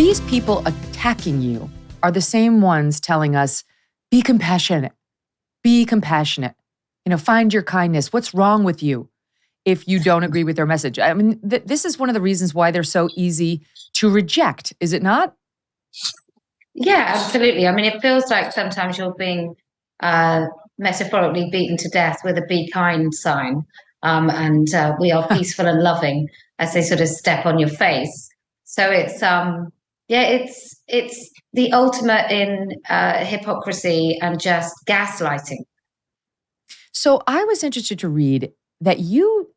these people attacking you are the same ones telling us, be compassionate, find your kindness. What's wrong with you if you don't agree with their message? I mean, this is one of the reasons why they're so easy to reject, is it not? Yeah, absolutely. I mean, it feels like sometimes you're being metaphorically beaten to death with a be kind sign. And we are peaceful and loving as they sort of step on your face. So it's the ultimate in hypocrisy and just gaslighting. So I was interested to read that you,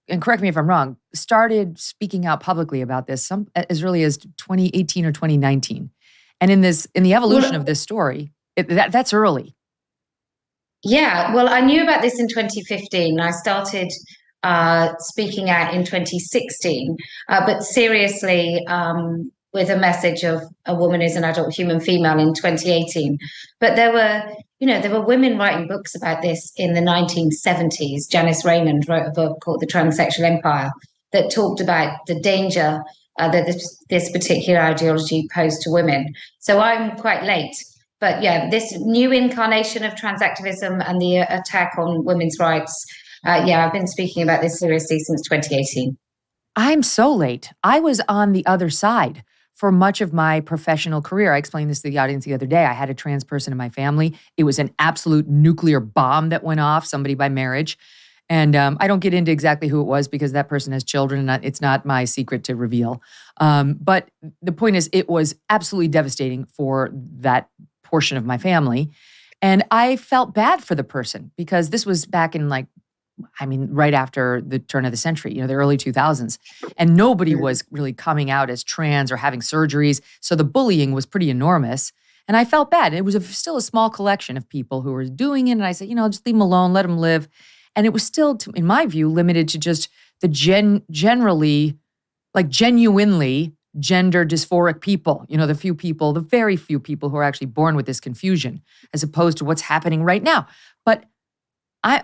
and correct me if I'm wrong, started speaking out publicly about this as early as 2018 or 2019. And in the evolution of this story, that's early. Yeah, well, I knew about this in 2015. I started speaking out in 2016, but seriously, with a message of a woman is an adult human female in 2018. But there were women writing books about this in the 1970s. Janice Raymond wrote a book called The Transsexual Empire that talked about the danger that this particular ideology posed to women. So I'm quite late. But yeah, this new incarnation of trans activism and the attack on women's rights, I've been speaking about this seriously since 2018. I'm so late. I was on the other side for much of my professional career. I explained this to the audience the other day. I had a trans person in my family. It was an absolute nuclear bomb that went off, somebody by marriage. And I don't get into exactly who it was because that person has children and it's not my secret to reveal. But the point is, it was absolutely devastating for that portion of my family. And I felt bad for the person because this was back in right after the turn of the century, the early 2000s. And nobody was really coming out as trans or having surgeries. So the bullying was pretty enormous. And I felt bad. It was still a small collection of people who were doing it. And I said, just leave them alone, let them live. And it was still, in my view, limited to just the genuinely gender dysphoric people, the very few people who are actually born with this confusion, as opposed to what's happening right now. But I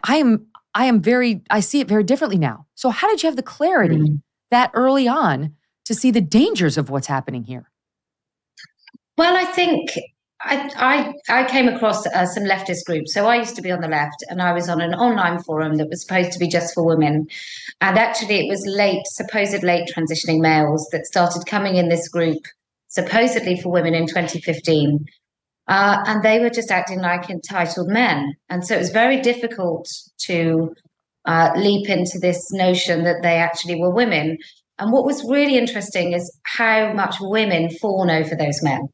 see it very differently now. So how did you have the clarity that early on to see the dangers of what's happening here? Well, I think I came across some leftist groups. So I used to be on the left and I was on an online forum that was supposed to be just for women. And actually it was supposed late transitioning males that started coming in this group, supposedly for women in 2015. And they were just acting like entitled men. And so it was very difficult to leap into this notion that they actually were women. And what was really interesting is how much women fawn over those men.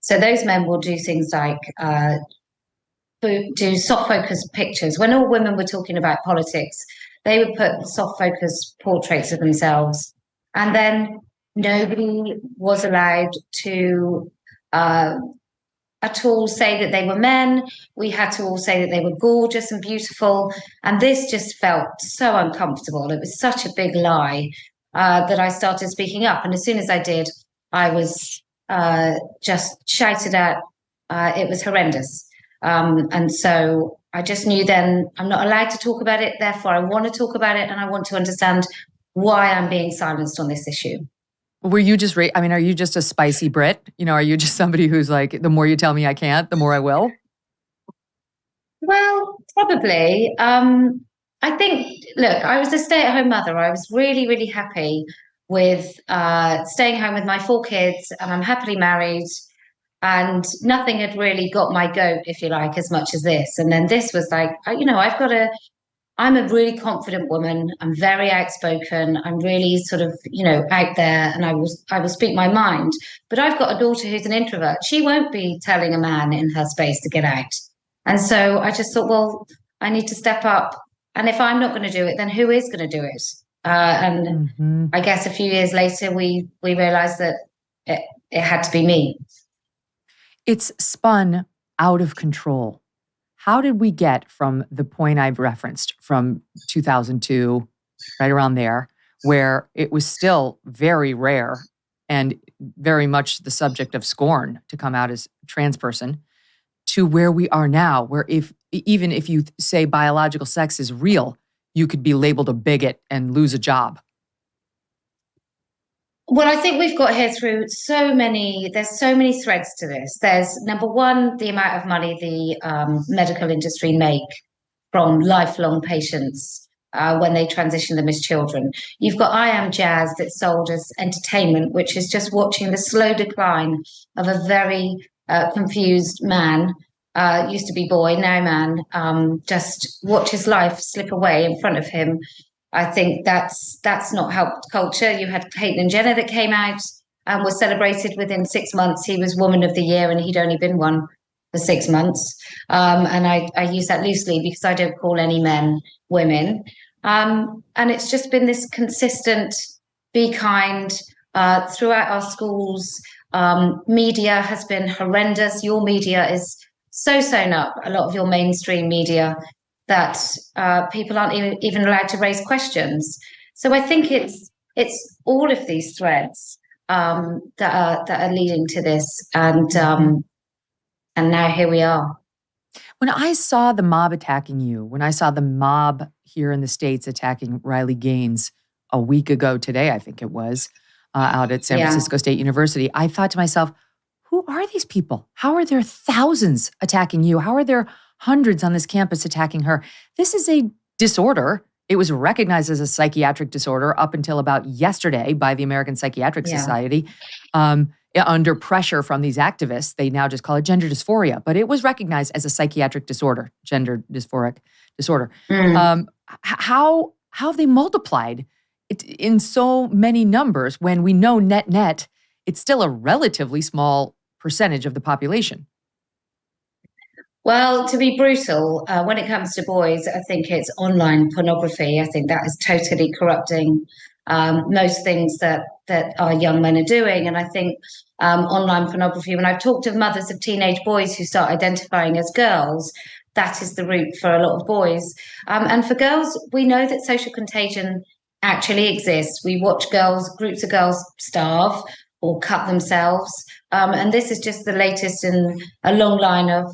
So those men will do things like do soft focus pictures. When all women were talking about politics, they would put soft focus portraits of themselves. And then nobody was allowed to at all say that they were men. We had to all say that they were gorgeous and beautiful. And this just felt so uncomfortable. It was such a big lie that I started speaking up. And as soon as I did, I was just shouted at. It was horrendous. And so I just knew then I'm not allowed to talk about it. Therefore, I want to talk about it and I want to understand why I'm being silenced on this issue. Were you just, are you just a spicy Brit? Are you just somebody who's like, the more you tell me I can't, the more I will? Well, probably. I think, look, I was a stay-at-home mother. I was really, really happy with staying home with my 4 kids, and I'm happily married. And nothing had really got my goat, if you like, as much as this. And then this was like, I'm a really confident woman. I'm very outspoken. I'm really sort of, out there, and I will speak my mind. But I've got a daughter who's an introvert. She won't be telling a man in her space to get out. And so I just thought, well, I need to step up. And if I'm not going to do it, then who is going to do it? And I guess a few years later, we realized that it had to be me. It's spun out of control. How did we get from the point I've referenced from 2002, right around there, where it was still very rare and very much the subject of scorn to come out as a trans person, to where we are now, where even if you say biological sex is real, you could be labeled a bigot and lose a job? Well, I think we've got here through there's so many threads to this. There's number one, the amount of money the medical industry make from lifelong patients when they transition them as children. You've got I Am Jazz that's sold as entertainment, which is just watching the slow decline of a very confused man, used to be boy, now man, just watch his life slip away in front of him. I think that's not helped culture. You had Caitlyn Jenner that came out and was celebrated within 6 months. He was Woman of the Year, and he'd only been one for 6 months. And I use that loosely because I don't call any men women. And it's just been this consistent be kind throughout our schools. Media has been horrendous. Your media is so sewn up, a lot of your mainstream media, that people aren't even allowed to raise questions. So I think it's all of these threads that are leading to this, and now here we are. When I saw the mob attacking you, when I saw the mob here in the States attacking Riley Gaines a week ago today, I think it was, out at San Francisco State University, I thought to myself, who are these people? How are there thousands attacking you? How are there hundreds on this campus attacking her? This is a disorder. It was recognized as a psychiatric disorder up until about yesterday by the American Psychiatric Society. Under pressure from these activists, they now just call it gender dysphoria, but it was recognized as a psychiatric disorder, gender dysphoric disorder. How have they multiplied it in so many numbers when we know net, it's still a relatively small percentage of the population? Well, to be brutal, when it comes to boys, I think it's online pornography. I think that is totally corrupting most things that our young men are doing. And I think online pornography, when I've talked to mothers of teenage boys who start identifying as girls, that is the route for a lot of boys. And for girls, we know that social contagion actually exists. We watch groups of girls starve or cut themselves. And this is just the latest in a long line of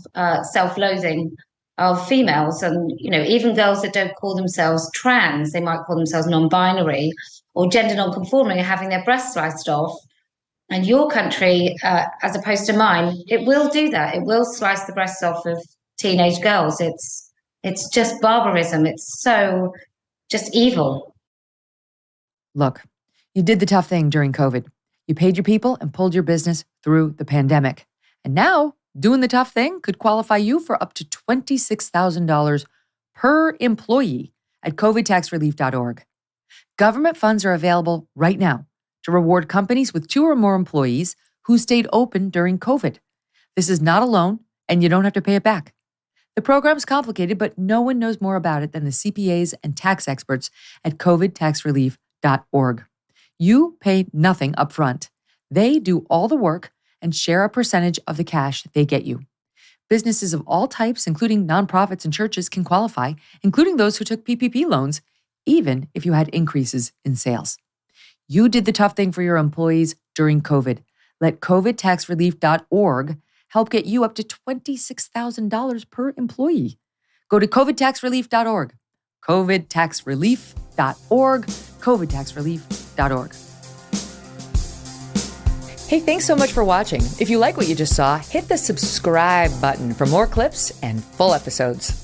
self-loathing of females. And, even girls that don't call themselves trans, they might call themselves non-binary or gender non-conforming, are having their breasts sliced off. And your country, as opposed to mine, it will do that. It will slice the breasts off of teenage girls. It's just barbarism. It's so just evil. Look, you did the tough thing during COVID. You paid your people and pulled your business through the pandemic. And now, doing the tough thing could qualify you for up to $26,000 per employee at covidtaxrelief.org. Government funds are available right now to reward companies with 2 or more employees who stayed open during COVID. This is not a loan, and you don't have to pay it back. The program's complicated, but no one knows more about it than the CPAs and tax experts at covidtaxrelief.org. You pay nothing up front. They do all the work and share a percentage of the cash they get you. Businesses of all types, including nonprofits and churches, can qualify, including those who took PPP loans, even if you had increases in sales. You did the tough thing for your employees during COVID. Let covidtaxrelief.org help get you up to $26,000 per employee. Go to covidtaxrelief.org. covidtaxrelief.org. covidtaxrelief.org. Hey, thanks so much for watching. If you like what you just saw, hit the subscribe button for more clips and full episodes.